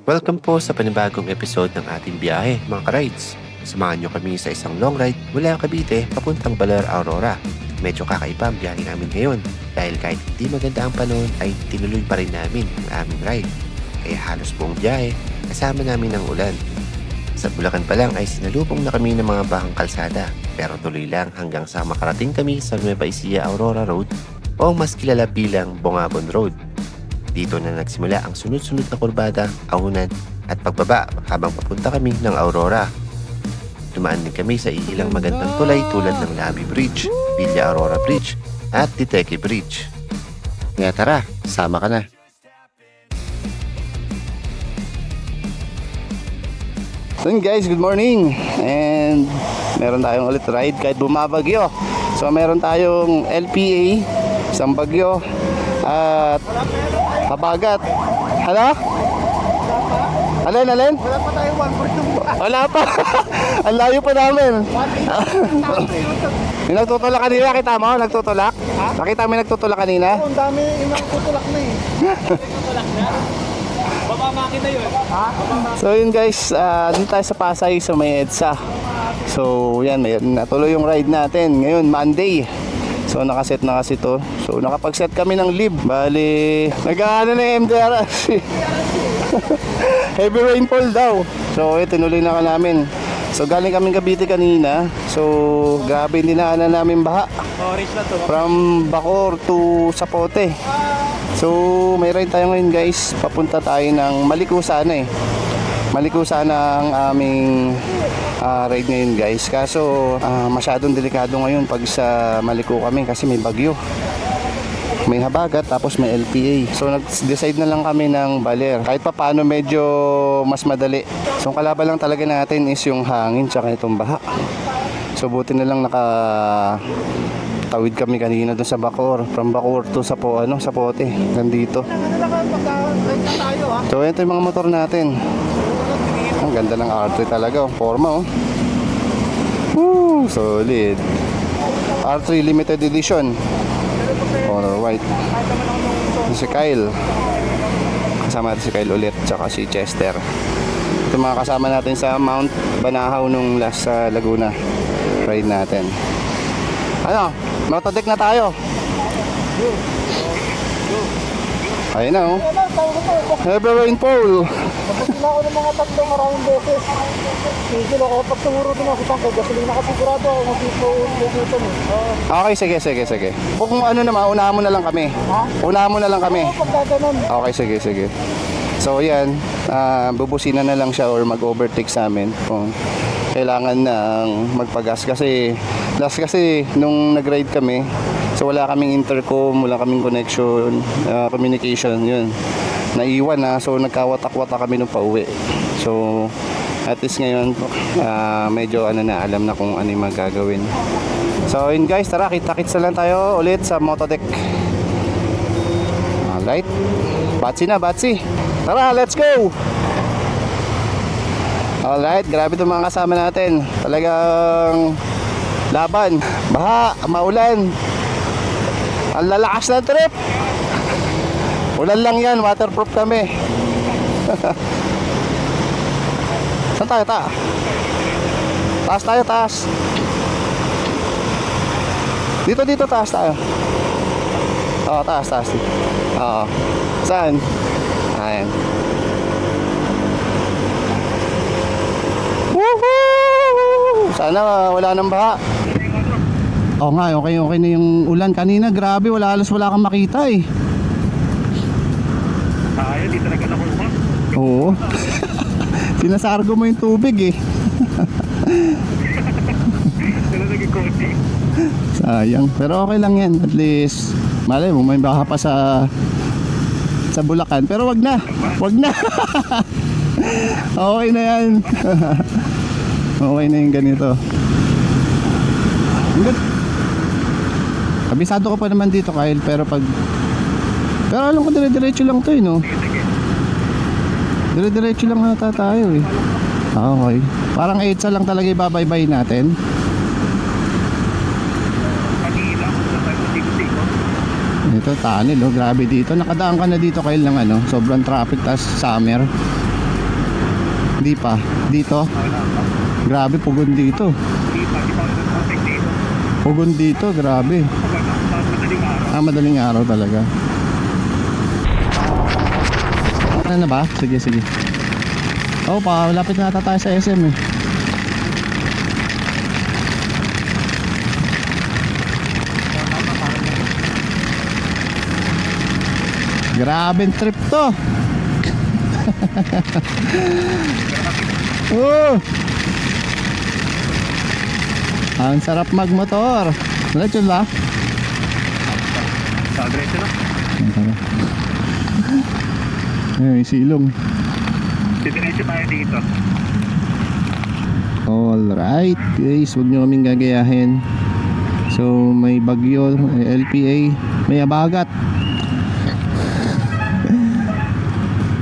Welcome po sa panibagong episode ng ating biyahe, mga ka-rides. Samahan nyo kami sa isang long ride mula Cavite papuntang Baler, Aurora. Medyo kakaiba ang biyahe namin ngayon dahil kahit hindi maganda ang panahon ay tinuloy pa rin namin ang aming ride. Kaya halos buong biyahe kasama namin ang ulan. Sa Bulacan pa lang ay sinalubong na kami ng mga bahang kalsada pero tuloy lang hanggang sa makarating kami sa Nueva Ecija Aurora Road o mas kilala bilang Bongabon Road. Dito na nagsimula ang sunod-sunod na kurbada, ahunan at pagbaba habang papunta kami ng Aurora. Dumaan din kami sa ilang magandang tulay tulad ng Labi Bridge, Villa Aurora Bridge at Titeque Bridge. Kaya tara, sama ka na. So guys, good morning. And meron tayong ulit ride kahit bumabagyo. So meron tayong LPA, isang bagyo at habagat. Hala? Alin? Wala pa tayo 1.2. Wala pa. Ang layo pa namin. Yung nagtutulak kanina, kita mo? Nagtutulak? Ha? Nakita mo yung nagtutulak kanina? Ang dami yung nagtutulak na eh. Nagtutulak na? Baba makina yun. Ha? So yun guys, dito tayo sa Pasay sa may EDSA. So yan, natuloy yung ride natin. Ngayon, Monday. So nakaset na kasi to. So nakapag-set kami ng leave. Bali, nag-ano na yung MDRC. Heavy rainfall daw. So tinuloy na ka namin. So galing kaming Cavite kanina. So grabe dinaanan namin baha. Orange na to. From Bacoor to Zapote. So may ride tayo ngayon guys. Papunta tayo ng Maliko sana eh. Maliko sana ang aming ride ngayon guys. Kaso masyadong delikado ngayon pag sa Maliko kami kasi may bagyo. May habagat tapos may LPA. So nag-decide na lang kami ng Baler. Kahit pa paano medyo mas madali. So ang kalaban lang talaga natin is yung hangin tsaka itong baha. So buti na lang tawid kami kanina doon sa Bacoor. From Bacoor to Zapote. Nandito. Pagka-ride na tayo ha. So ito yung mga motor natin. Ang ganda ng R3 talaga. Forma oh. Woo, solid. R3 limited edition. Color white. Si Kyle. Kasama natin si Kyle ulit. Tsaka si Chester. Ito mga kasama natin sa Mount Banahaw nung last sa Laguna ride natin. Ano? Motodeck na tayo. Ayun na oh. Heavy rainfall. Napagpila ako ng mga tatlong maraming beses. Tigil ako pag tumuro din ako pang gasolina kasi sigurado ako magpuputan eh. Okay, sige. Kung ano naman, unahan mo na lang kami. Ha? Unahan mo na lang kami. Pag gaganon. Okay, sige. So yan, bubusina na lang siya or mag-overtake sa amin kung kailangan ng magpagas kasi nung nag-ride kami, so wala kaming intercom, wala kaming connection, communication, yun. Naiwan na, so nagkawatak-wata kami nung pauwi. So at least ngayon, medyo alam na kung ano yung magagawin. So yun guys, tara, kita-kits na lang tayo ulit sa Motodeck. Alright, Batsi. Tara, let's go! Alright, grabe itong mga kasama natin. Talagang laban, baha, maulan. Ang lalakas na trip. Ulan lang yan, waterproof kami. Saan tayo? Taas tayo. Dito, taas tayo. Oo, taas. Oo. Saan? Ayan. Woohoo! Sana wala nang baha. Oo nga, okay na yung ulan. Kanina, grabe, wala kang makita eh. Tayo, di talaga nakuha. Oo. Sinasargo mo yung tubig eh. Sila naging konti. Sayang. Pero okay lang yan. At least, malay mo, may baka pa sa Bulacan. Pero wag na. Okay na yan. Okay na yung ganito. Kabisado ko pa naman dito, Kyle. Pero alam ko dire-diretso lang to eh, no? Dire-diretso lang ata tayo eh. Okay. Parang EDSA lang talaga ibabaybay natin. Ito tunnel oh, grabe dito. Nakadaan ka na dito Kyle ng ano, sobrang traffic tas summer. Di pa. Dito? Grabe, pugon dito. Pugon dito, grabe. Madaling araw talaga. Ano na ba? Sige, sige. Oh, lapit na ata tayo sa SM eh. Grabeng trip to. Oh! Ang sarap magmotor. Diretso ba? Diretso na. Ay, silong. Diretso tayo dito. Alright guys, huwag nyo kaming gagayahin. So may bagyo, may LPA, may abagat.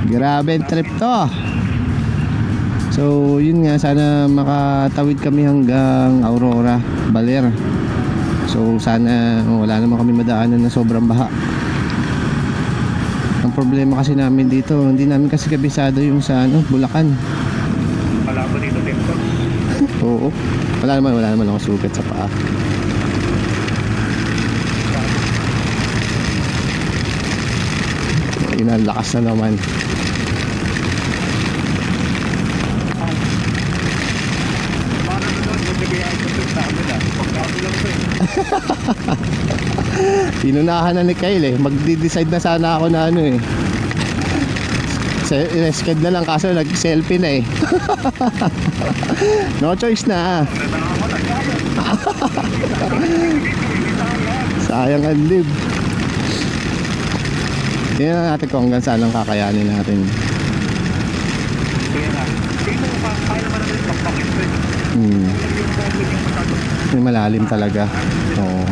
Grabe trip to. So yun nga, sana makatawid kami hanggang Aurora, Baler. So sana wala naman kami madaanan na sobrang baha. Ang problema kasi namin dito, hindi namin kasi kabisado yung sa Bulacan. Wala ba dito dito? Oo. Wala naman akong sugat sa paa. Inalakas na naman. Inunahan na ni Kyle eh. Magdi-decide na sana ako na ano eh. Sked na lang kaso nag-selfie na eh. No choice na. Sayang ang live. Tingnan natin kung hanggang saan lang kakayanin natin. May malalim talaga. Oo.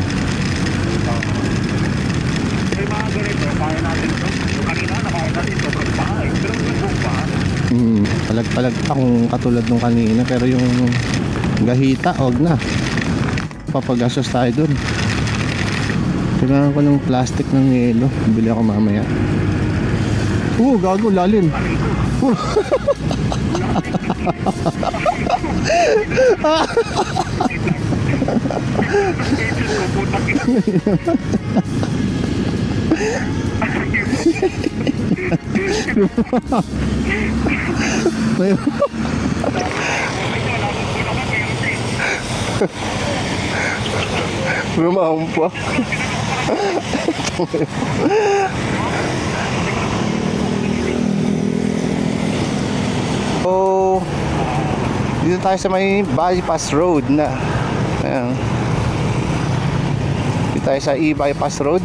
Palag-palag pa kung katulad nung kanina, pero yung gahita, wag na. Papagastos tayo dun. Kailangan ko ng plastic ng yelo. Bili ako mamaya. Gago, lalim. Lumahong pa. So, dito tayo sa may bypass road na. Ayan. Dito tayo sa e-bypass road.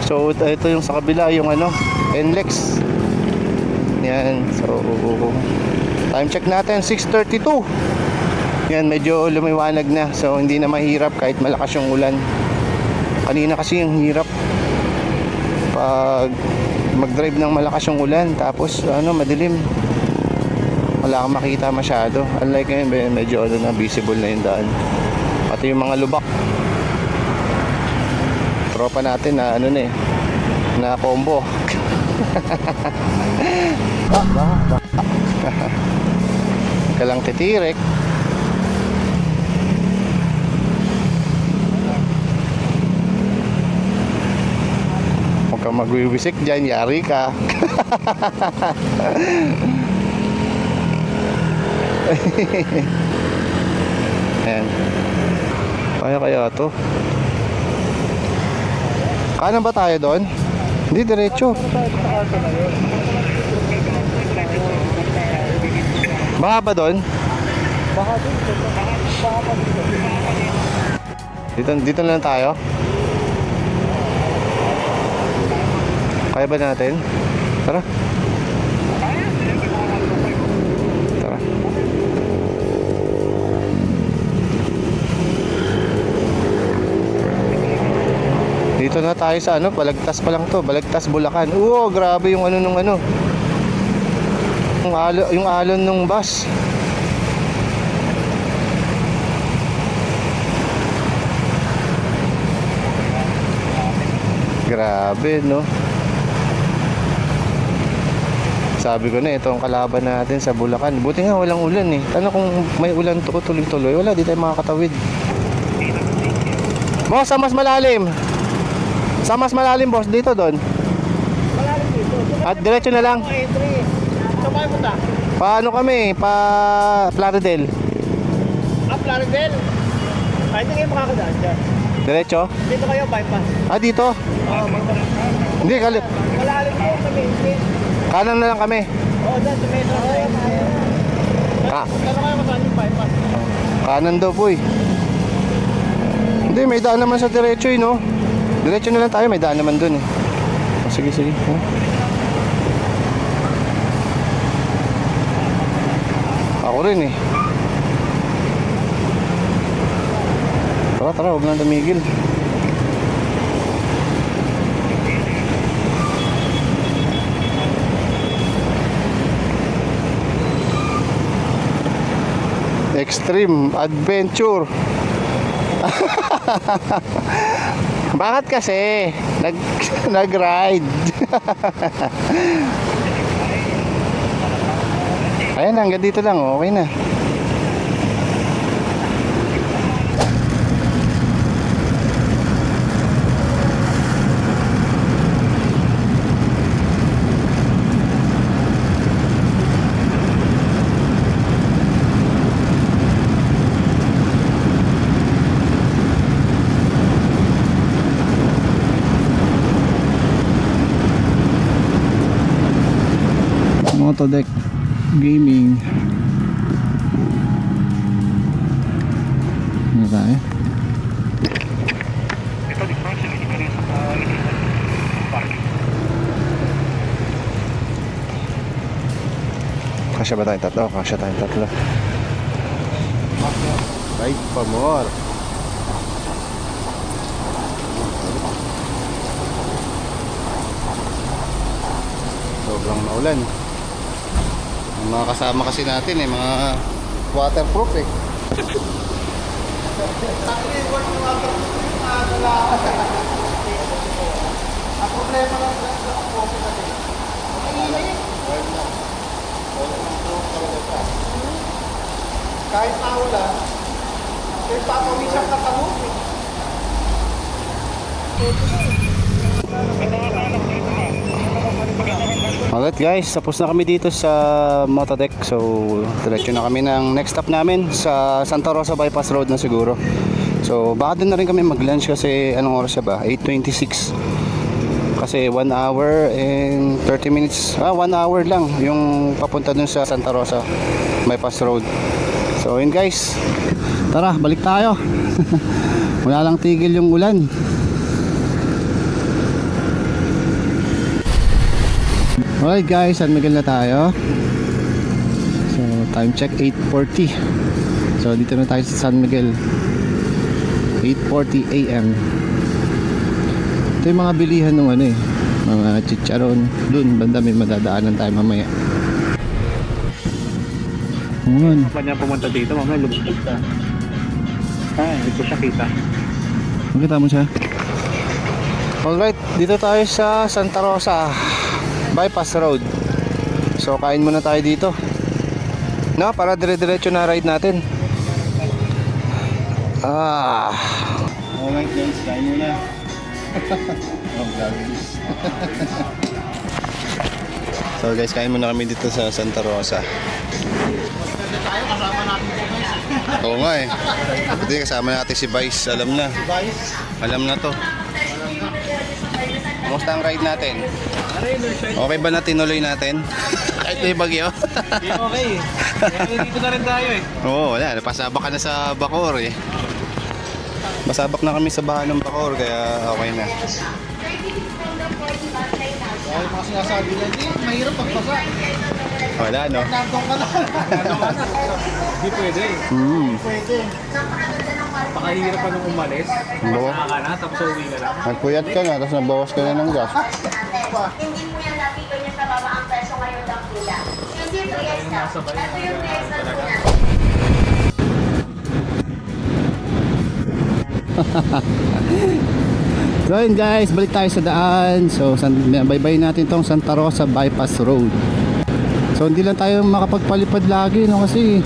So, ito yung sa kabila, yung NLEX. Yan. So, time check natin, 6:32. Yan, medyo lumiwanag na. So, hindi na mahirap kahit malakas yung ulan. Kanina kasi yung hirap pag mag-drive ng malakas yung ulan. Tapos, madilim. Wala kang makita masyado. Unlike ngayon, medyo na visible na yung daan. Pati yung mga lubak. Tropa natin na na combo. Kalang titirek. Huwag kang magwiwisik dyan, yari ka. Ayan. Kaya to. Kanan ba tayo doon? Hindi, diretso. Baka ba doon? Dito na lang tayo. Kaya ba natin? Tara. Tara. Dito na tayo sa Balagtas pa lang to. Balagtas, Bulacan. Grabe yung yung alon nung bus. Grabe, no? Sabi ko na, ito ang kalaban natin sa Bulacan. Buti nga walang ulan eh. Ano kung may ulan tuloy-tuloy? Wala, di tayo makakatawid. Boss, sa mas malalim. Sa mas malalim, boss. Dito, doon. Malalim dito. At diretso na lang. Entry. Saan kayo punta? Paano kami? Plaridel. Plaridel. Ay, hindi kayo makakadaan dyan. Diretso? Dito kayo, bypass. Dito. Oo, Hindi, malalim po sa main street. kanan na lang kami. Oo, dyan sa metro. Kano kayo kasaan yung bypass? Kanan daw po eh. Hindi, may daan naman sa diretso eh, no? Diretso na lang tayo, may daan naman dun eh. Sige, sige. Ako rin eh. Tara, huwag nang tumigil. Extreme Adventure. Bakit kasi? Nag-ride. Ayan, hanggang dito lang. Okay na. Motodeck Gaming. Ano tayo? Kasya ba tayong tatlo? Kasya tayong tatlo. Ride pa more. Sobrang maulan. Ang mga kasama kasi natin mga waterproof eh. Ang problema lang sa coffee natin. Kahit nawala, kahit papawisan ka sa movie. Alright guys, tapos na kami dito sa Motodeck. So, diretso na kami ng next stop namin sa Santa Rosa Bypass Road na siguro. So, baka din na rin kami mag-lunch kasi anong oras ba? 8:26. Kasi 1 hour and 30 minutes. 1 hour lang yung papunta dun sa Santa Rosa Bypass Road. So, yun guys. Tara, balik tayo. Wala lang tigil yung ulan. Alright guys, San Miguel na tayo. So time check 8:40. So dito na tayo sa San Miguel, 8:40 AM. Ito yung mga bilihan ng mga chicharon. Dun banda may madadaanan tayo mamaya. Ayan. Pa niya pumunta dito, mamaya lumipad ka. Hindi ko siya kita. Makita mo siya? Alright, dito tayo sa Santa Rosa Bypass Road. So kain muna tayo dito, no, para dire-diretso na ride natin. Alright guys, kain muna. So guys, kain muna kami dito sa Santa Rosa. Oo nga eh. Hindi, kasama natin si Vice. Alam na. Alam na to. Kumusta ang ride natin? Okay ba na tinuloy natin? Kahit may bagyo? Okay. Dito na rin tayo eh. Oo, wala. Napasabak ka na sa Bacoor eh. Masabak na kami sa bahan ng Bacoor, kaya okay na. Ay, mga sinasabi na, mahirap pagpasa. Wala, no? Nandong ka na. Hindi pwede. Pwede. Pakahirap ka nung umalis. Pasa ka na, tapos uwi ka lang. Nagpuyat ka na, tapos nabawas ka na ng gas. Hindi mo yan nakita niya sa baba ang peso ngayon lang pula. Hindi 3S na. Ito yung 3S na pula. So yun guys, balik tayo sa daan. So bye-bye natin tong Santa Rosa Bypass Road. So hindi lang tayo makapagpalipad lagi, no, kasi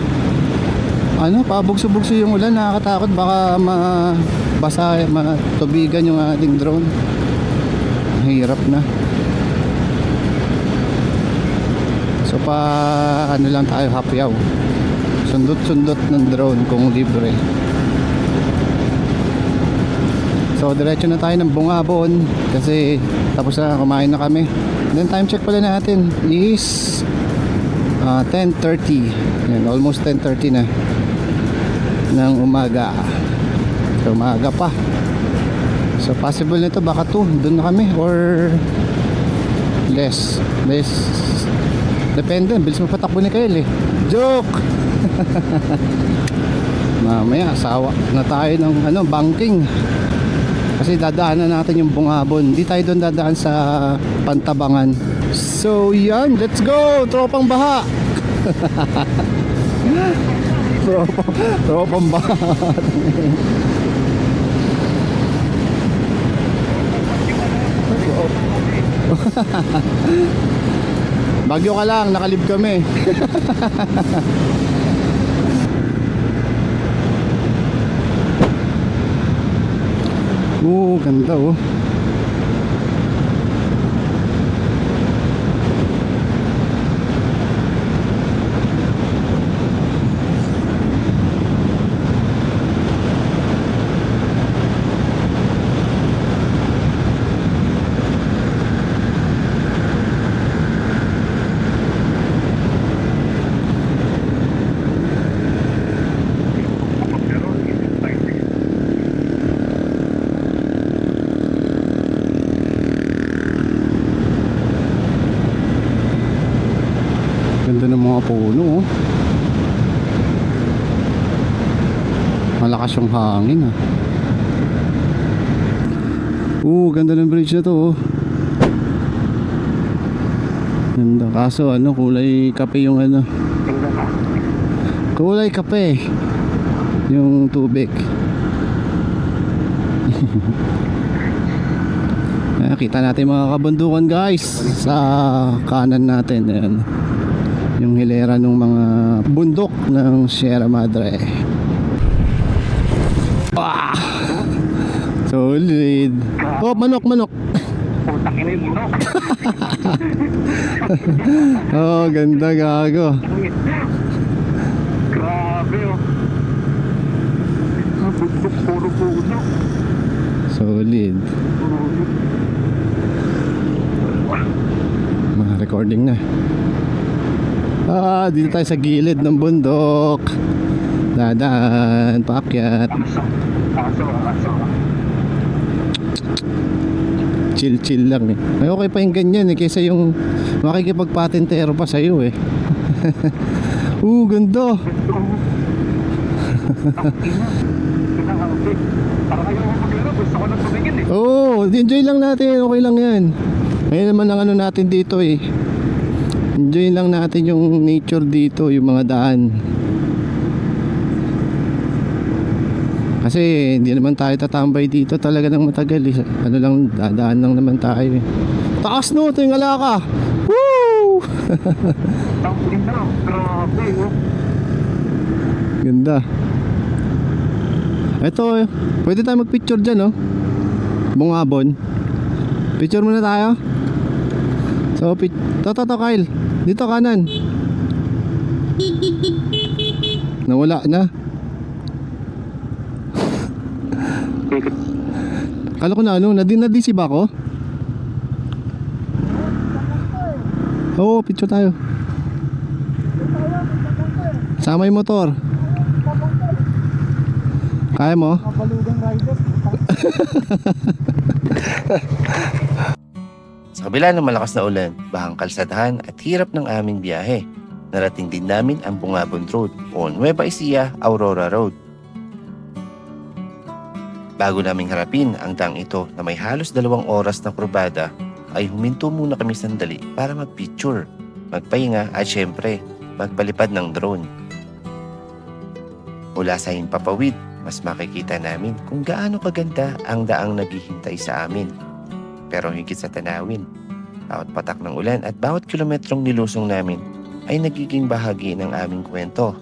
pabugso-bugso yung ulan, nakakatakot, baka mabasa, matubigan yung ating drone. Hirap na. So lang tayo, hapyaw. Sundot-sundot ng drone kung libre. So diretso na tayo ng Bungabon kasi tapos na, kumain na kami. Then time check pala natin is 10:30. Yan, almost 10:30 na ng umaga. So umaga pa. So possible nito baka 2 doon na kami or less. Depende, bilis mo patakbo ni Kyle eh. Joke. Mamaya sawa na tayo ng banking. Kasi dadaanan natin yung Bungabon. Hindi tayo doon dadaan sa Pantabangan. So yan, let's go! Tropang baha! Tropang baha. Bagyo ka lang, nakalib kami. Ganda oh. Ganda ng mga puno oh. Malakas yung hangin ah. Ganda ng bridge na to oh. Ganda, kaso kulay kape yung kulay kape yung tubig. Kita natin mga kabundukan guys sa kanan natin. Ayan, yung hilera ng mga bundok ng Sierra Madre. Solid. Oh, manok. Putang ina yung manok. Oh, ganda gago. Grabe oh. Bundok, puro puno. Solid. Mga recording na. Dito tayo sa gilid ng bundok. Dadaan, paakyat. Chill lang eh. Ay, okay pa yung ganyan eh, kaysa yung makikipagpatentero pa sa'yo eh. Ganda. Enjoy lang natin, okay lang yan. Ngayon naman ang natin dito eh. Enjoy lang natin yung nature dito, yung mga daan. Kasi hindi naman tayo tatambay dito talaga ng matagal eh. Lang, dadaan lang naman tayo eh. Taas no, tingala ka. Woo! Ganda. Ito, pwede tayo magpicture dyan oh. Bungabon. Picture muna tayo. So, to Kyle. Dito kanan. Nawala na. Kala ko na nadisib ako. Oo, picture tayo. Sama yung motor. Kaya mo? Mabalugang rider. Sa kabila ng malakas na ulan, bahang kalsadahan at hirap ng aming biyahe, narating din namin ang Bungabon Road o Nueva Ecija, Aurora Road. Bago naming harapin ang daang ito na may halos 2 oras na kurbada, ay huminto muna kami sandali para magpicture, magpahinga at syempre, magpalipad ng drone. Mula sa himpapawid, mas makikita namin kung gaano kaganda ang daang naghihintay sa amin. Pero higit sa tanawin, bawat patak ng ulan at bawat kilometrong nilusong namin ay nagiging bahagi ng aming kwento.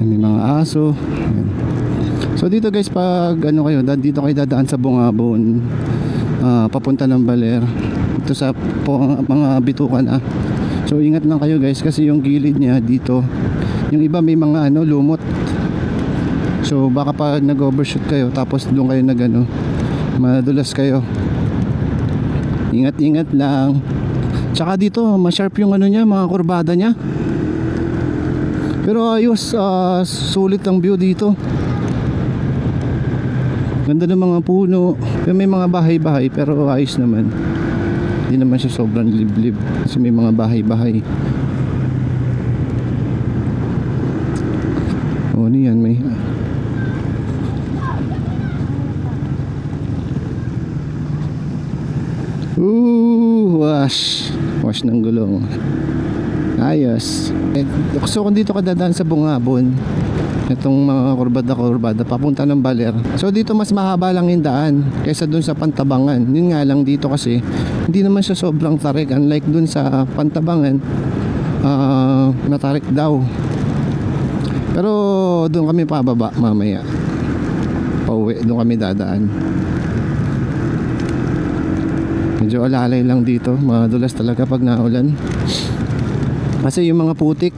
May mga aso. Ayan. So dito guys, pag ano kayo, dito kayo dadaan sa Bungabon, papunta ng Baler, ito sa mga bitukan So ingat lang kayo guys, kasi yung gilid niya dito, yung iba may mga lumot. So baka pag nag-overshoot kayo tapos doon kayo madulas kayo. Ingat-ingat lang. Tsaka dito, ma-sharp yung niya, mga kurbada niya. Pero ayos, sulit ang view dito. Ganda ng mga puno. May mga bahay-bahay pero ayos naman. Hindi naman siya sobrang liblib kasi may mga bahay-bahay. O niyan may wash ng gulong. Ayos. So kung dito ka dadaan sa Bungabon, itong mga kurbada papunta ng Baler, so dito mas mahaba lang yung daan kaysa dun sa Pantabangan. Yun nga lang, dito kasi hindi naman siya sobrang tarik, unlike dun sa Pantabangan, matarik daw. Pero dun kami pababa mamaya, pauwi, dun kami dadaan. Medyo alalay lang dito, madulas talaga pag naulan kasi yung mga putik,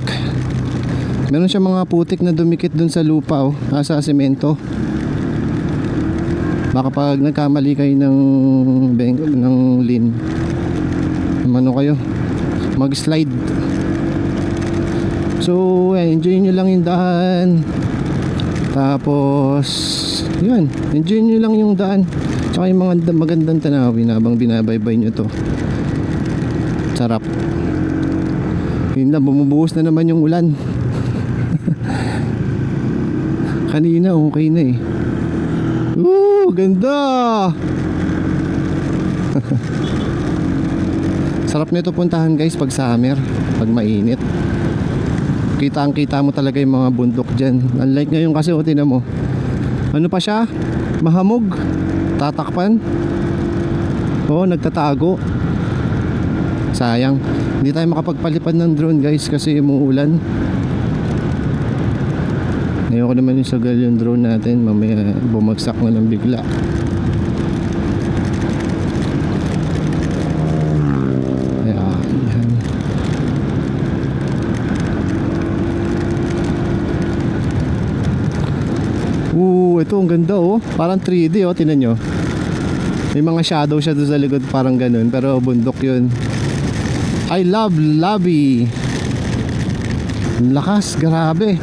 meron siya mga putik na dumikit dun sa lupa sa semento. Baka pag nagkamali kayo ng lin, kayo mag-slide. So enjoy nyo lang yung daan. Tapos yun, enjoy nyo lang yung daan. Tsaka yung mga magandang tanawin habang binabaybay nyo to. Sarap. Yun na, bumubuhos na naman yung ulan. Kanina okay na eh. Ganda. Sarap nito puntahan guys pag summer, pag mainit. Kita mo talaga yung mga bundok dyan. Unlike ngayon kasi tinan mo, ano pa siya? Mahamog, tatakpan. Nagtatago. Sayang, hindi tayo makapagpalipad ng drone guys kasi umuulan. Ayoko naman yung sagal yung drone natin, mamaya bumagsak na lang bigla. Ayan. Ito ang ganda parang 3D tinan nyo. May mga shadow siya doon sa likod, parang ganun, pero bundok yun. I love Labi. Lakas, grabe.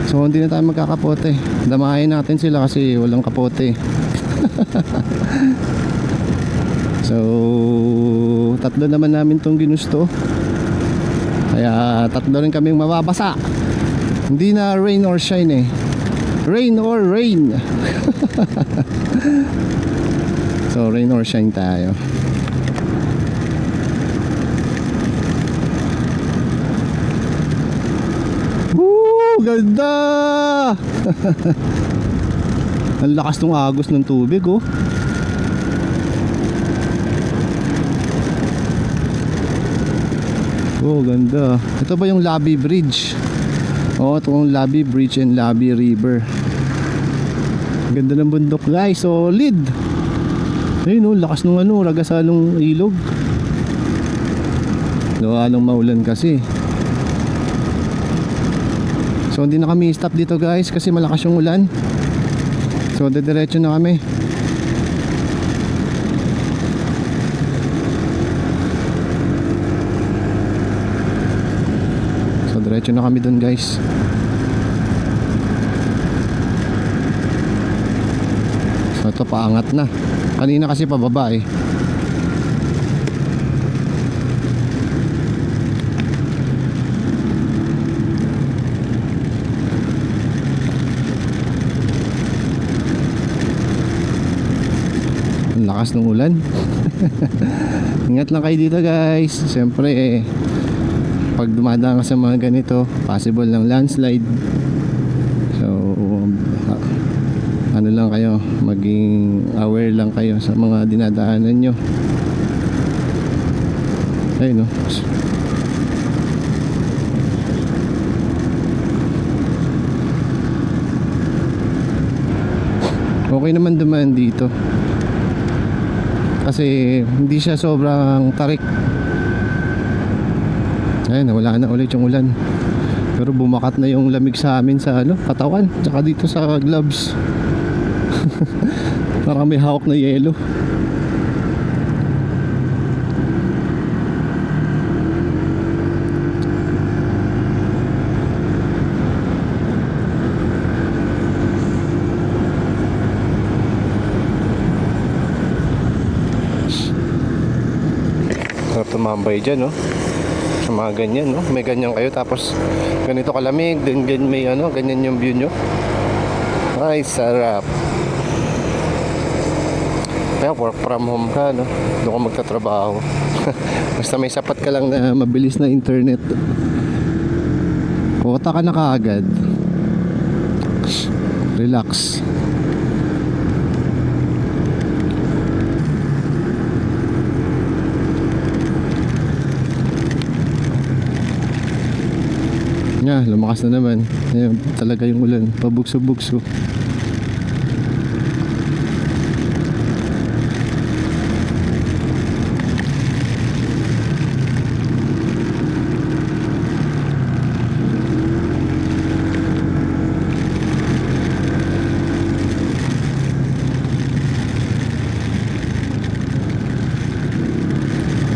So hindi na tayo magkakapote. Damahin natin sila kasi walang kapote. So tatlo naman namin tong ginusto, kaya tatlo rin kaming mababasa. Hindi na rain or shine rain or rain. So rain or shine tayo. Ganda. Ang lakas ng agos ng tubig ganda. Ito ba yung Labi Bridge? Ito yung Labi Bridge and Labi River. Ganda ng bundok guys, solid. Ayun lakas ng ragasalong ilog. Anong maulan kasi. So hindi na kami stop dito guys kasi malakas yung ulan. So diretso na kami. So diretso na kami dun guys. So ito paangat na. Kanina kasi pababa lakas ng ulan. Ingat lang kayo dito guys. Siyempre pag dumadaan ka sa mga ganito, possible ng landslide. So ano lang kayo, maging aware lang kayo sa mga dinadaanan nyo. Ayun, no? Okay naman dumaan dito kasi hindi siya sobrang tarik. Ayun, wala na ulit yung ulan. Pero bumakat na yung lamig sa amin sa katawan, tsaka dito sa gloves. Parang may hawak na yelo. Sarap tumambay dyan, no? Sa mga ganyan, no? May ganyan kayo, tapos ganito kalamig, then may ganyan yung view nyo. Ay, sarap. Kaya work from home ka, no? Doon ka magtatrabaho. Basta may sapat ka lang na mabilis na internet. Kota ka na kaagad. Relax. Lumakas na naman. Ayan, talaga yung ulan. Pabugso-bugso.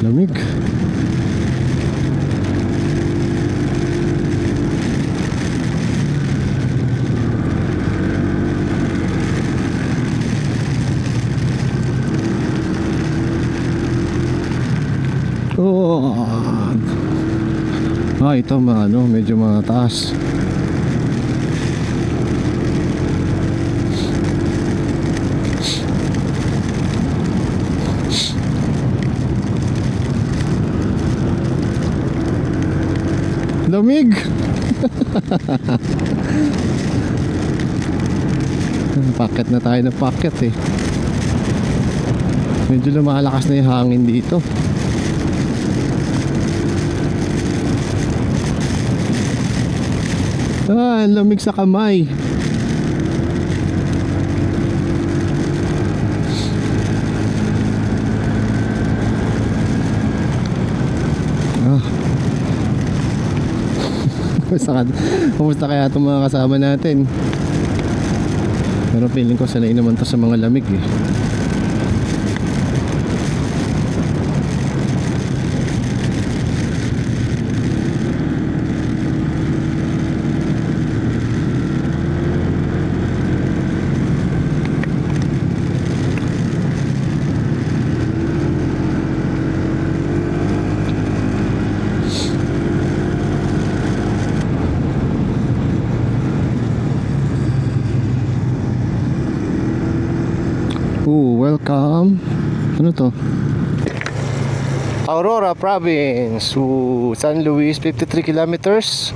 Lamig. Oh. Ito medyo mataas. Lamig. Packet na tayo ng packet eh. Medyo lumalakas na yung hangin dito. Ang lamig sa kamay. Kumusta kaya itong mga kasama natin? Pero feeling ko sanay naman to sa mga lamig eh. Welcome. Ano to? Aurora Province. San Luis, 53 kilometers.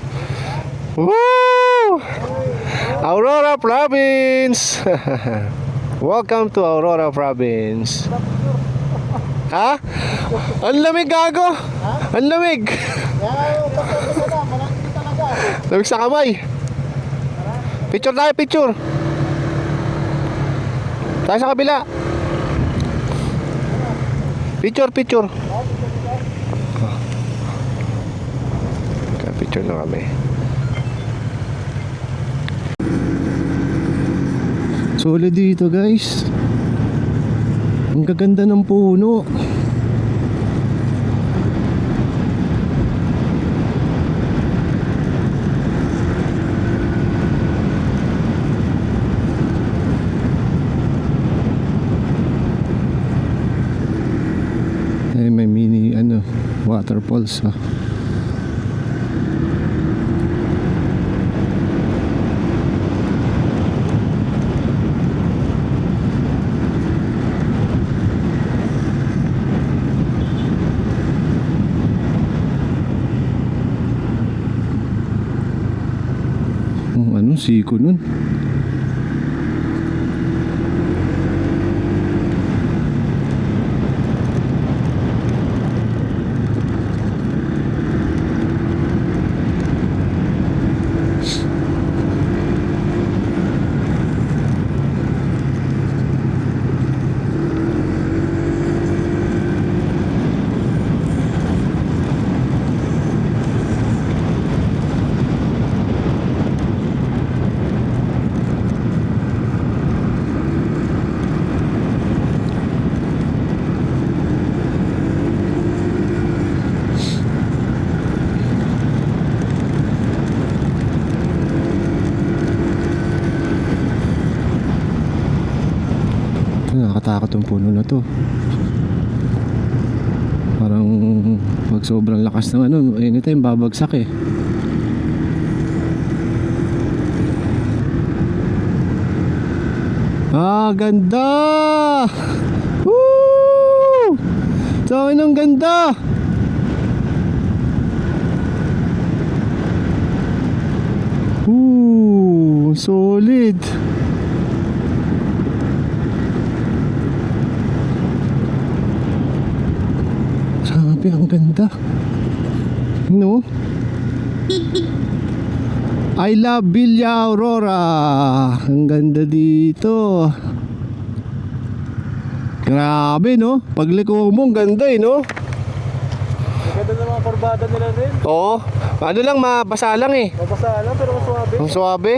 Woo! Aurora Province. Welcome to Aurora Province. Ha? Ang lamig, gago. Ang lamig. Lamig sa kamay. Picture tayo, picture. Tayo sa kabila. Picture. Picture na kami. Solid dito, guys. Ang gaganda ng puno. May mini waterfalls. Ano, siko nun. Nakakatakot yung puno na to. Parang pag sobrang lakas ng ano, anytime babagsak eh. Ah, ganda! Woo! Sa akin ang ganda! Solid! Grabe, ang ganda. No? I love Villa Aurora. Ang ganda dito. Grabe, no? Pagliko mo, ang ganda eh, no? Ang ganda ng mga kurbada nila rin. Oo. Ano lang, mabasa lang eh. Mabasa lang pero masuwabe. Ang suwabe.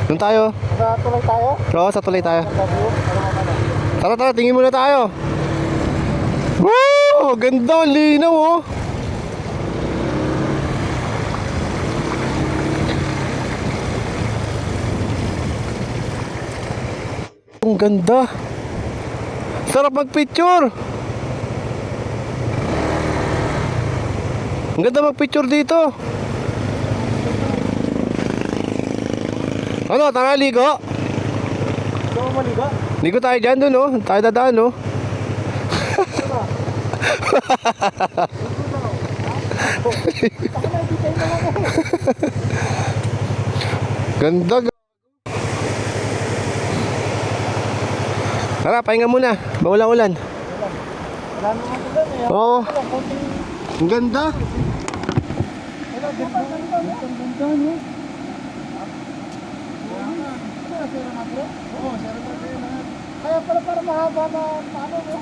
Doon tayo. Sa tulay tayo? Oo, sa tuloy tayo. Tara, tara, tingin muna tayo. Woo! Ganda, ang linaw, oh. Ang ganda. Sarap magpicture. Ang ganda magpicture dito. Ano, tara, ligo. Gusto mo maliga? Ligo tayo dyan dun, oh. Tayo dadaan, oh. Ganda. Tara, pahinga muna. Maulan-ulan. Wala naman ulan eh. Oo. Ang ganda. Kaya pala para mahaba na paano mo?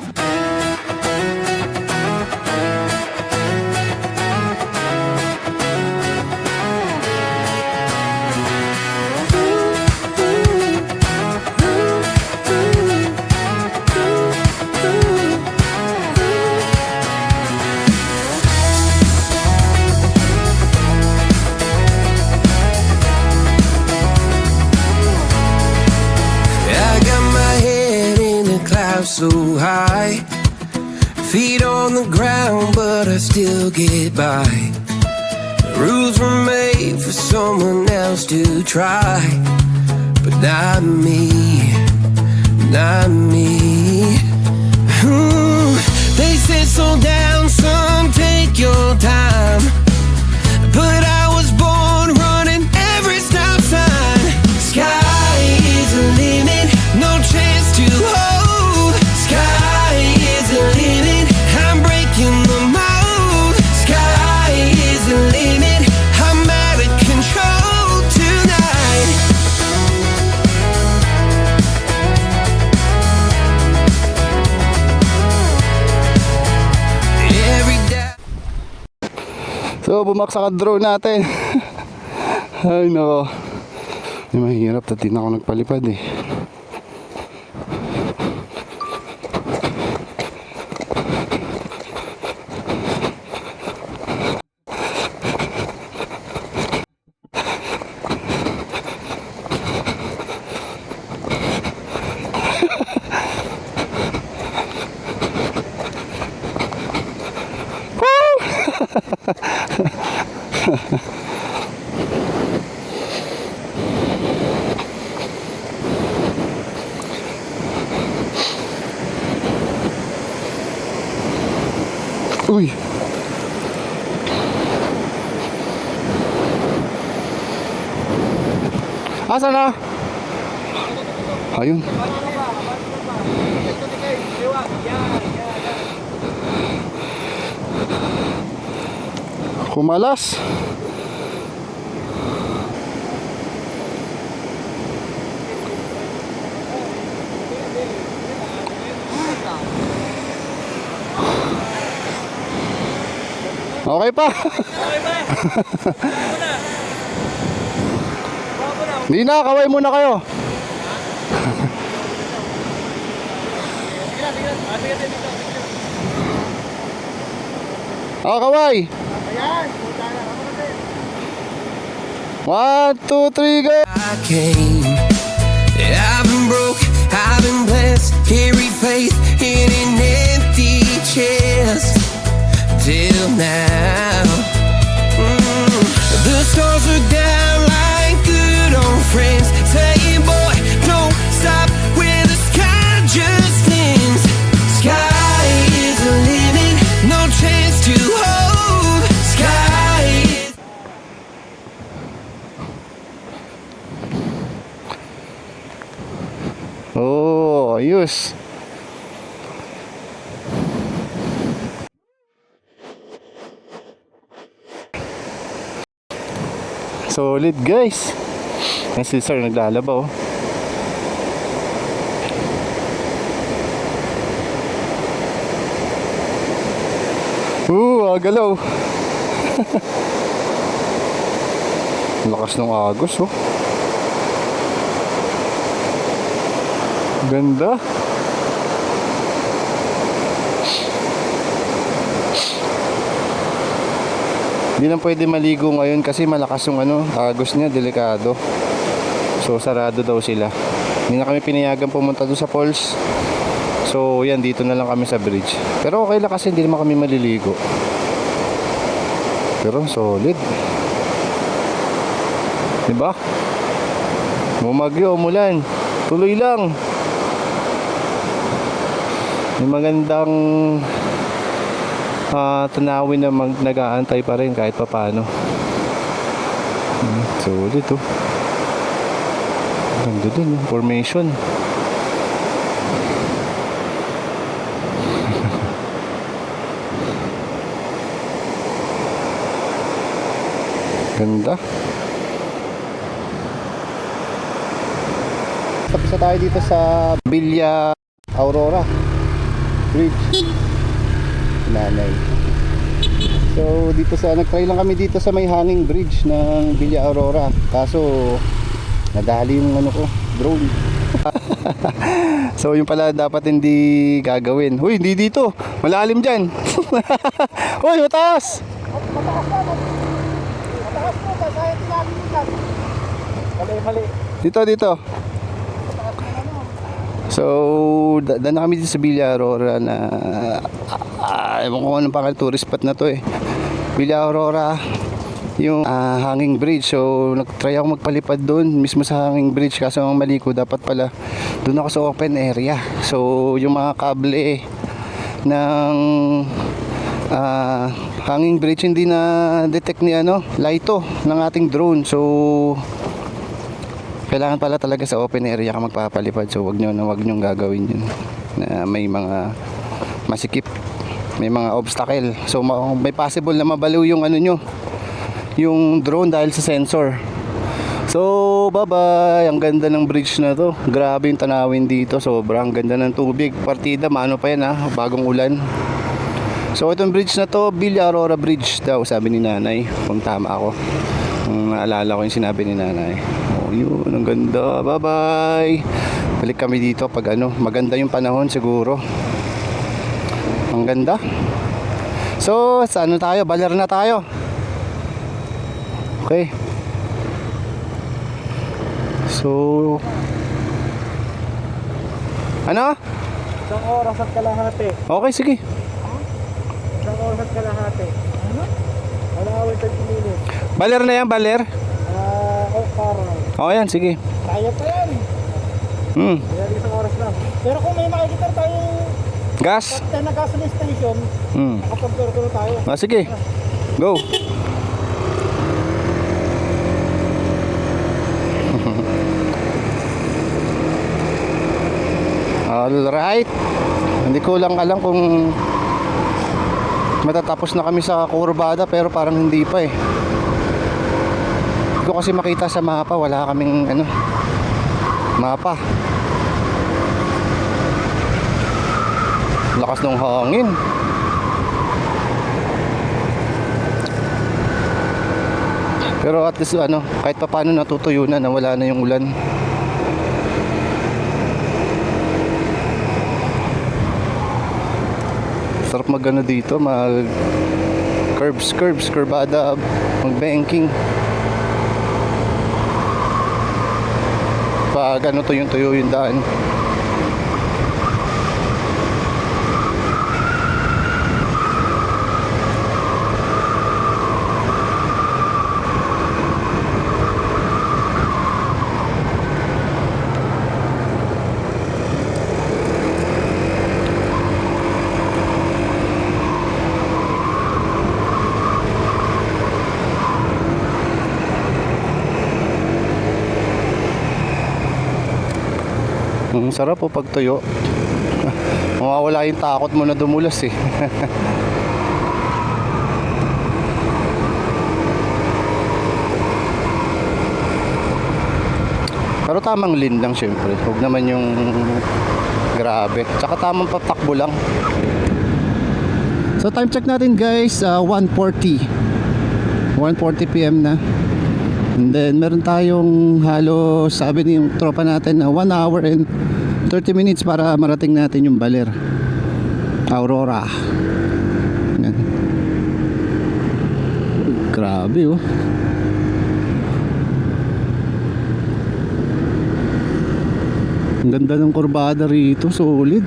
So high, feet on the ground, but I still get by. The rules were made for someone else to try, but not me, not me. They said slow down, son, take your time, but I was born running every stop sign. Sky is the limit, no chance to hold. Sky is the limit, I'm breaking the mold. Sky is the limit, I'm out of control tonight. Every day. So, bumaksak ang drone natin. Ay, nako. Mahirap, dati na ako nagpalipad eh. Uy. Asa na? Ayun. Kumalas. Okay pa. Hindi na, kaway muna kayo. Kaway. 1, 2, 3, go. I came. I've been broke, I've been blessed, carry faith in an empty chest till now. The stars are down like good old friends, saying, boy, don't stop where the sky just ends. Sky is the limit, no chance to hold. Sky is Oh, ayos. Solid guys. Yan si sir naglalaba oh. Galaw. Lakas ng agos oh. Ganda. Hindi lang pwede maligo ngayon kasi malakas yung agos niya, delikado. So sarado daw sila. Hindi na kami pinayagan pumunta doon sa falls. So yan, dito na lang kami sa bridge. Pero okay lang kasi hindi naman kami maliligo. Pero solid. Diba? Bumagyo, umulan. Tuloy lang. May magandang tanawin na nag-aantay pa rin kahit pa paano. Solid oh. Ganda dun oh. Formation. Ganda. Tapos na tayo dito sa Villa Aurora Bridge. Nanay. So dito sa nagtry lang kami dito sa may hanging bridge ng Villa Aurora. Kaso nadali yung ko, drone. So yung pala dapat hindi gagawin. Huy, hindi dito. Malalim diyan. Hoy, mataas. Mali. Dito. So, daan na kami dito sa Villa Aurora na ewan ko anong pangalan, tourist spot na to eh. Villa Aurora, yung hanging bridge. So, nag-try ako magpalipad doon mismo sa hanging bridge kaso ang mali ko, dapat pala doon ako sa open area. So, yung mga kable ng hanging bridge hindi na detect ni lighto ng ating drone. So, kailangan pala talaga sa open area ka magpapalipad. So wag nyo gagawin yun na may mga masikip, may mga obstacle. So may possible na mabaliw yung nyo, yung drone dahil sa sensor. So bye bye. Ang ganda ng bridge na to. Grabe yung tanawin dito. Sobrang ganda ng tubig. Partida maano pa yan bagong ulan. So itong bridge na to, Villa Aurora Bridge daw sabi ni nanay, kung tama ako, kung naalala ko yung sinabi ni nanay. Yun, ang ganda. Bye bye. Balik kami dito pag maganda yung panahon siguro. Ang ganda. So saan tayo? Baler na tayo. Okay. So Isang oras at kalahati. Okay, sige. Isang oras at kalahati. Wala away 30 minutes. Baler na yan, baler. Parang. Yan, sige. Kaya pa yan. Kaya isang oras lang. Pero kung may makikita tayo Gas. na gasoline station, nakapag-turko tayo. Sige. Go. Alright. Hindi ko lang alam kung matatapos na kami sa kurbada, pero parang hindi pa eh. Hindi ko kasi makita sa mapa, wala kaming mapa. Lakas ng hangin. Pero at least kahit pa paano natutuyo na, nawala na yung ulan. Sarap dito, mag curbada, mag banking. Pag tuyo yung daan. Ang sarap po pag tuyo. Mawawala yung takot mo na dumulas eh. Pero tamang lean lang syempre. Huwag naman yung grabe. Tsaka tamang patakbo lang. So time check natin guys, 1:40 PM na. And then meron tayong halos, sabi ni yung tropa natin, 1 hour and 30 minutes para marating natin yung Baler Aurora. Yan. Grabe oh. Ang ganda ng kurbada rito, solid.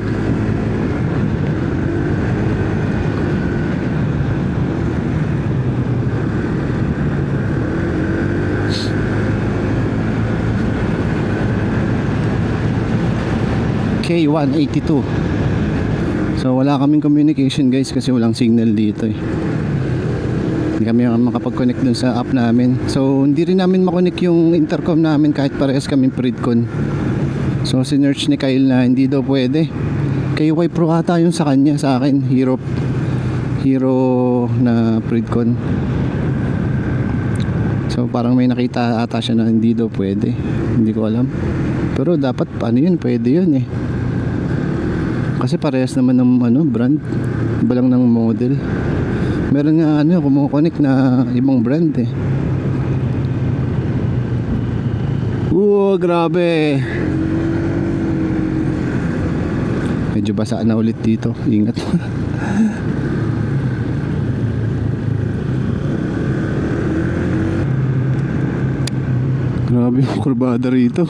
K182. So wala kaming communication guys kasi walang signal dito eh. Hindi kami makapag-connect dun sa app namin. So hindi rin namin makonect yung intercom namin kahit parehas kaming Predcon. So sinearch ni Kyle na hindi daw pwede. KY Pro ata yung sa kanya, sa akin Hero na Predcon. So parang may nakita ata siya na hindi daw pwede. Hindi ko alam. Pero dapat yun, pwede yun eh. Kasi parehas naman ng brand, iba lang ng model. Meron nga kumukonek na ibang brand eh. Grabe. Medyo basa na ulit dito, ingat. Grabe yung kurbada rito.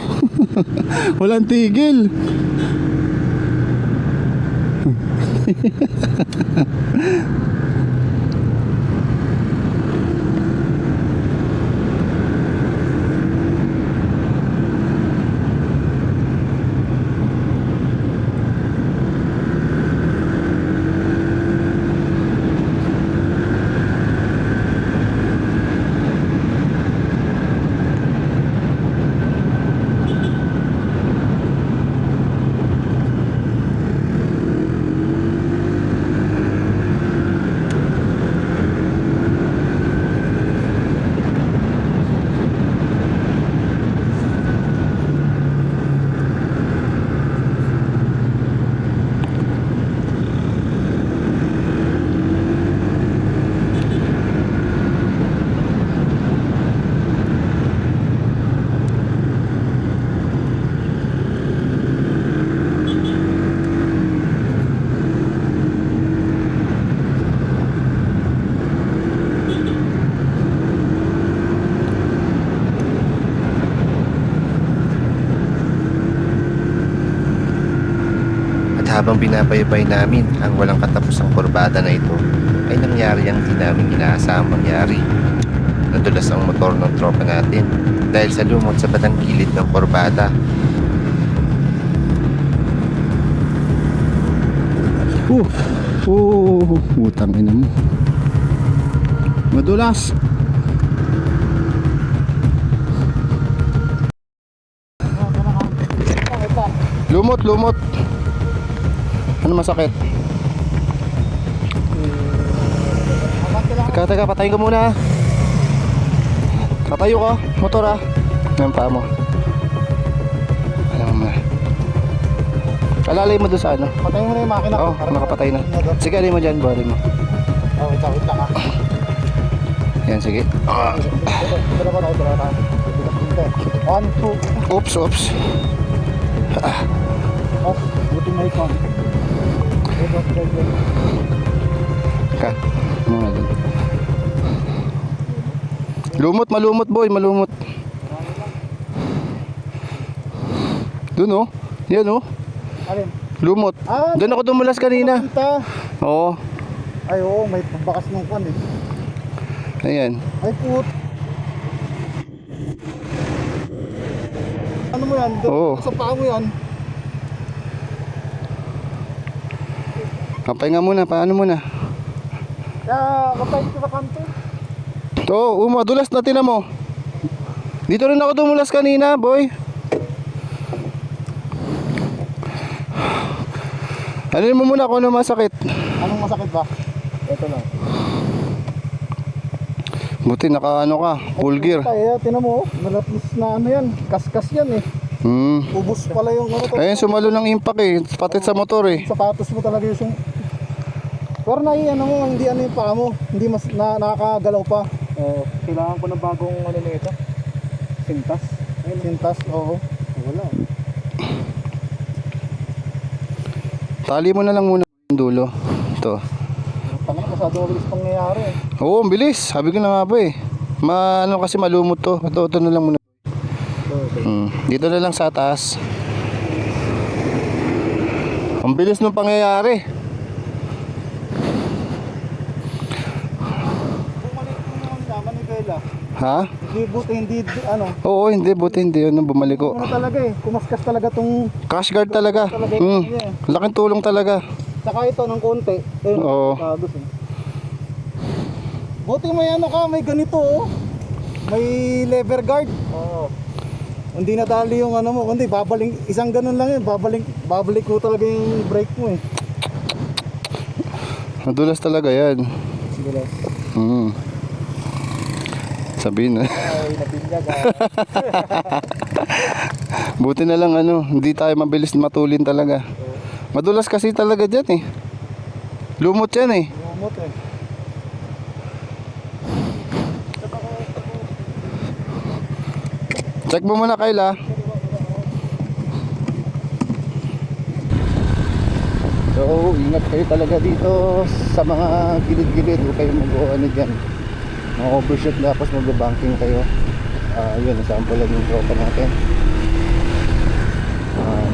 Walang tigil. Habang binabaybay namin ang walang katapusang kurbada na ito, ay nangyari ang di namin inaasahang mangyari. Nadulas ang motor ng tropa natin dahil sa lumot sa batang gilid ng kurbada. Utang ina mo. Madulas. Lumot. Ano masakit? Teka, patayin ko muna. Tatayo ka, motor ah. Yan paa mo. Alam mo na. Alalay mo doon sa ano? Patayin mo na yung makina. Oo, nakapatay na. Sige, alay mo dyan, buhalin mo. Oh, wait lang ah. Yan, sige. Ito na ba na ito na? 1, 2. Oops. Oh, buti na ito. Ka, muna dun. Malumot boy, malumot. Dun oh, yan oh. Alin? Lumot. Doon ako dumulas kanina. Kita. Oo, Ay, oo, may pagbakas ng kwan eh. ayan. Ay, put. Ano mo yan? Oo. Sa paa mo yan. Papahinga muna, paano muna? Kaya, kapag ito sa kanto. Oo, madulas na tinan mo. Dito rin ako dumulas kanina, boy. Ano mo muna kung ano masakit? Anong masakit ba? Ito lang. Buti naka ano ka, full gear. Kaya, tinan mo, malapis na ano yan. Kaskas yan eh. Ubus pala yung ano to. Ayun, sumalo ng impact eh, patit sa motor eh. Sapatos mo talaga yung pero ano mo, hindi ano yung paa mo, hindi mas nakakagalaw pa. Kailangan ko ng bagong ano nito. Sintas. Sintas, oo. Wala. Tali mo na lang muna yung dulo. Ito. Tanga, masyado mabilis pangyayari eh. Oo, ang bilis. Sabi ko na nga po eh. Ano kasi malumot to. Ito na lang muna. Dito na lang sa taas. Ang bilis ng pangyayari. Bumalik mo naman sa Manibela. Ha? Hindi buti, hindi ano. Oo, hindi. Buti hindi. Bumalik ko. Ano talaga eh, kumaskas talaga tong Crash guard talaga. Laking tulong talaga. saka ito ng konti. Ayun, Oo. kagos eh. Buti may ano ka, may ganito oh. May lever guard. Oo. Hindi nadali yung ano mo, kundi babalik, isang ganun lang yun, babalik ko talaga yung brake mo eh. Madulas talaga yan. Sige. Sabihin na. Ay, nabinyag ah. Buti na lang hindi tayo mabilis matulin talaga. Madulas kasi talaga dyan eh. Lumot yan eh. Lumot eh. Check mo muna, Kayla. So, ingat kayo talaga dito sa mga gilid-gilid. Huwag kayo mag-ano dyan. Ma-overshoot tapos mag-banking kayo. Yun, sample lang yung tropa natin.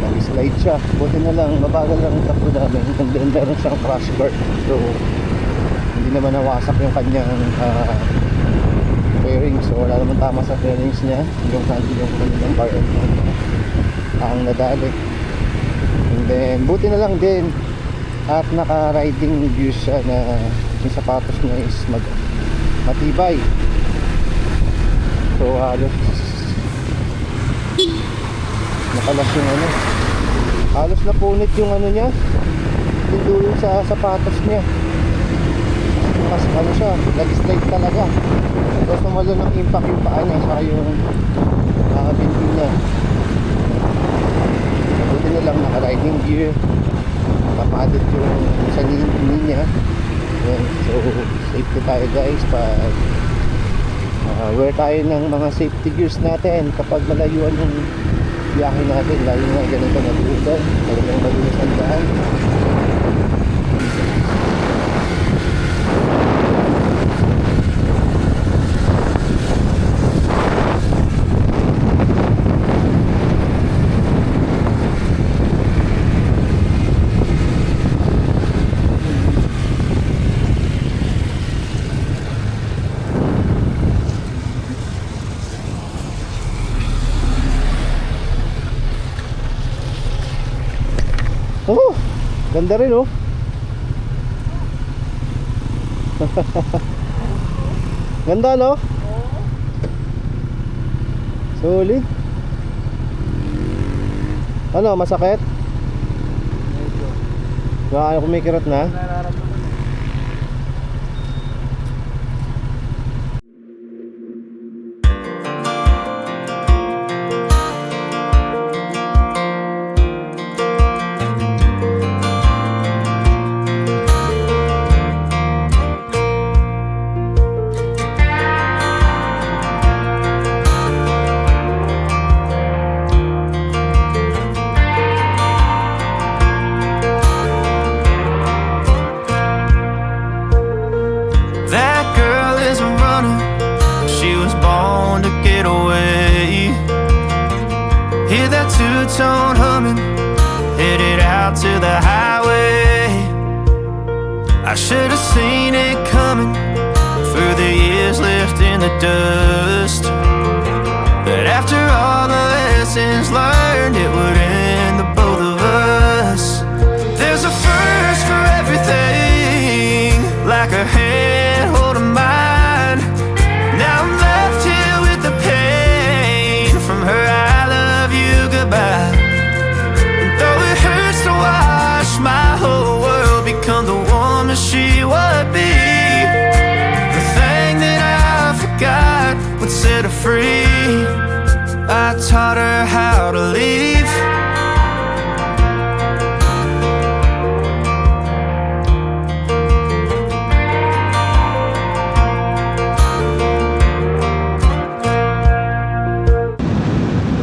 Nag-slide siya. Buti na lang, mabagal lang yung takbo namin. And then meron siyang crash guard. So, hindi naman nawasak yung kanyang bearings. So, wala naman tama sa bearings niya. Yung kanyang bar ang nadali. And then, buti na lang din at naka-riding gears siya na yung sapatos niya is matibay. So, halos nakalas yung halos napunit yung niya, yung dulo sa sapatos niya. Mas siya, nag-slide talaga. Tapos sumalo ng impact yung paa niya saka yung binti niya. Buti na lang naka-riding gear, nakapadot yung sa knee niya. So safety tayo guys pag wear tayo ng mga safety gears natin kapag malayuan yung biyahe natin, lalo na ganito madulas, talagang madulas ang daan. Oh, ganda rin oh. Ganda no? Solid. Ano, masakit? Kaya kumikirat na. That girl is a runner, she was born to get away. Hear that two-tone humming, headed out to the highway. I should have seen it coming through the years left in the dust. But after all the lessons learned, it would end the both of us. There's a first for everything, like a hand holding mine. Now I'm left here with the pain from her I love you goodbye. And though it hurts to watch my whole world become the woman she would be, the thing that I forgot would set her free. I taught her how to leave.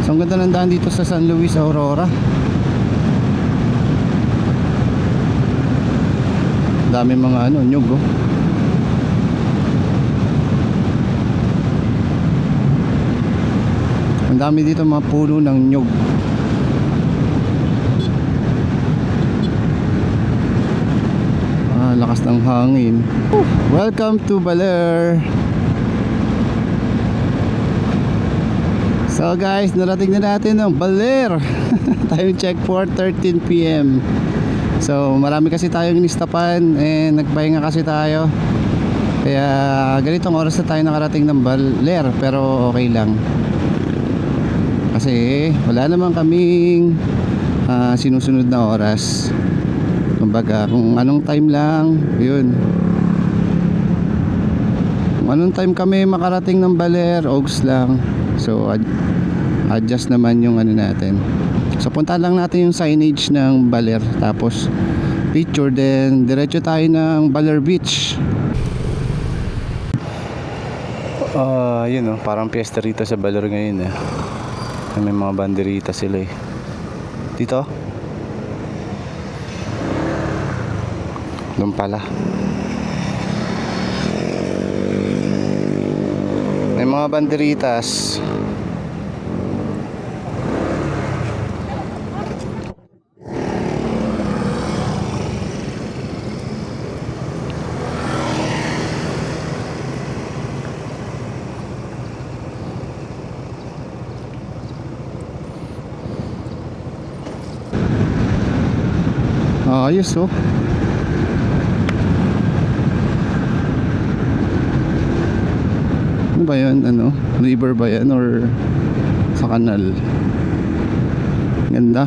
So ang ganda ng daan dito sa San Luis, Aurora. Dami mga nyug oh. Ang dami dito mga puno ng nyug. Lakas ng hangin. Welcome to Baler. So guys, narating na natin ng Baler. Time check for 13 PM. So marami kasi tayong inistapan and nagpahinga kasi tayo. Kaya ganitong oras na tayo nakarating ng Baler, pero okay lang. Kasi wala naman kaming sinusunod na oras. Kumbaga kung anong time lang, yun. Kung anong time kami makarating ng Baler, Oaks lang. So adjust naman yung natin. So punta lang natin yung signage ng Baler, tapos picture, then diretso tayo ng Baler Beach. Yun oh, parang piyesta rito sa Baler ngayon eh. May mga banderita sila eh. Dito doon pala may mga banderitas. Ayos oh. Ano ba yun? River ba yan or sa kanal? Ganda.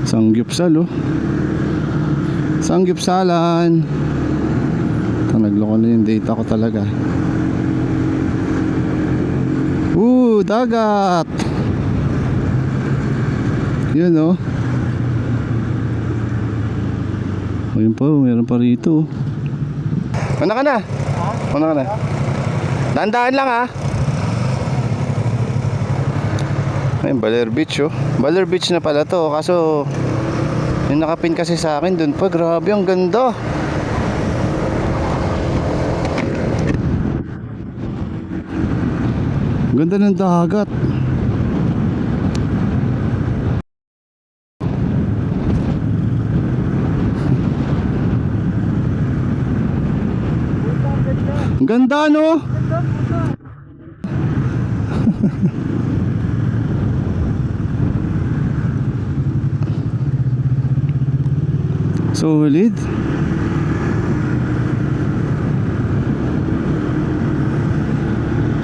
Sanggupsal oh. Sanggupsalan. Ito, nagloko na yung data ko talaga. Dagat. Yun oh. Ayun pa, meron pa rito. Mana ka na? Mana ka na? Dahan-dahan lang ha. Ayun, Baler Beach oh. Baler Beach na pala to. Kaso yung nakapin kasi sa akin dun pa. Grabe, ang ganda. Ganda ng dagat. Ganda no? Solid.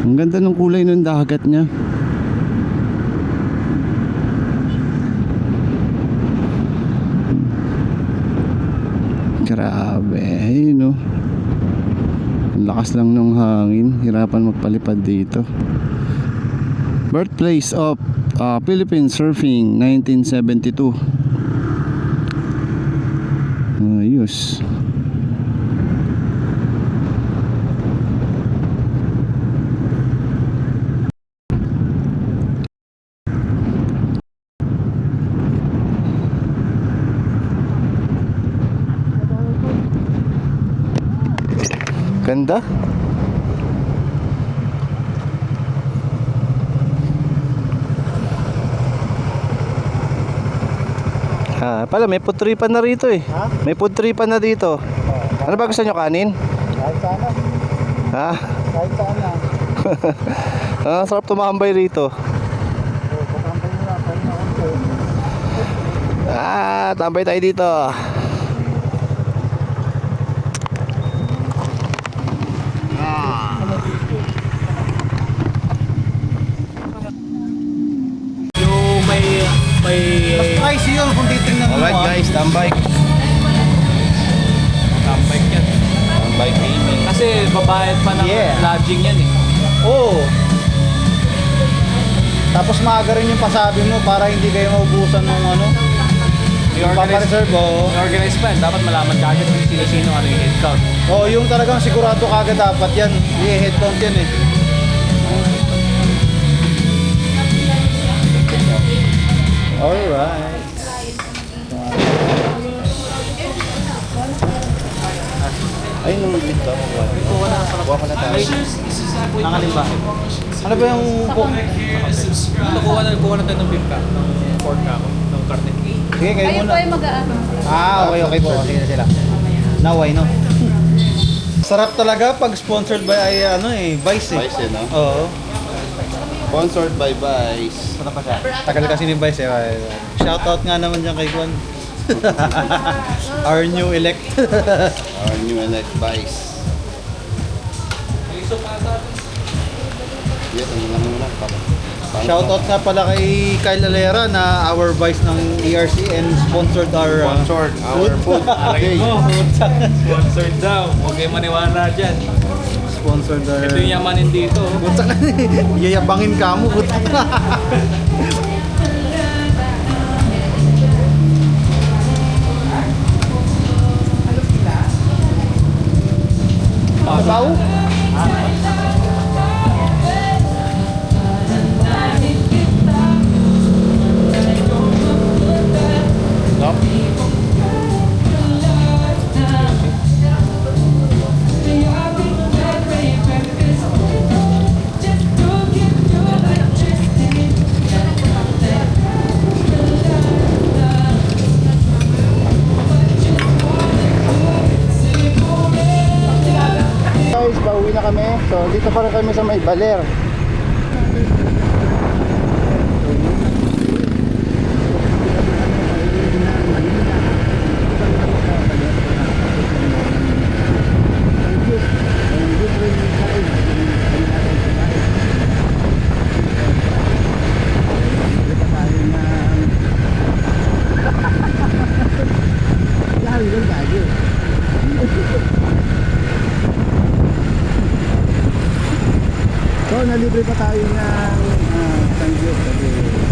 Ang ganda ng kulay ng dagat niya. Grabe, ayun oh. Ang lakas lang ng hangin, hirapan magpalipad dito. Birthplace of Philippine Surfing 1972. Ayos. Ganda. Pala may food tripan na rito eh. Ha? May food tripan na dito. Ano ba gusto nyo, kanin? Kahit sana. Ha? Kahit sana. Sarap tumambay rito. Pagkampay mo na. Kain na konti. Tambay tayo dito. Yung may Mas pricey yun kung titignan mo. Alright guys, tambay. tambay yan. Tambay gaming. Kasi babayad pa ng Yeah. lodging yan eh. Oo. Tapos maaga rin yung pasabi mo para hindi kayo maubusan ng ano. Yung papareserve, oo. May organized pa yan. Dapat malaman ka agad kung sino-sino ano yung head count. Oo, yung talagang sigurado kagad dapat yan. I-head count yan eh. Alright. Ayun naman dito. Kuha ko na tayo. Nangalimba. Ano ba yung Kuha na tayo ng beef ka. Ng pork ka ako. Ng karne. Sige, kayo Kayo muna. po ay mag-aano. Okay po. Sige na sila. Now I know. Sarap talaga pag sponsored by Vice eh. Vice, no? Oo. Sponsored by Vice. Tagal kasi ni Vice eh. Shoutout nga naman dyan kay Juan. Our new elect. Our new elect Vice. Yes, ano lang muna. Shoutout nga pala kay Kyle Alera na our Vice ng ERC and sponsored our Sponsored our food. Alagay mo. Sponsored daw. Huwag kayo maniwala dyan. sponsored our... Ito yung yamanin dito. Butsak na yayabangin ka mo. Butsak na. Sabaw? Guys, pauwi na kami. So, dito pa rin kami sa may baler. So, nalibre pa tayo ng San Diego.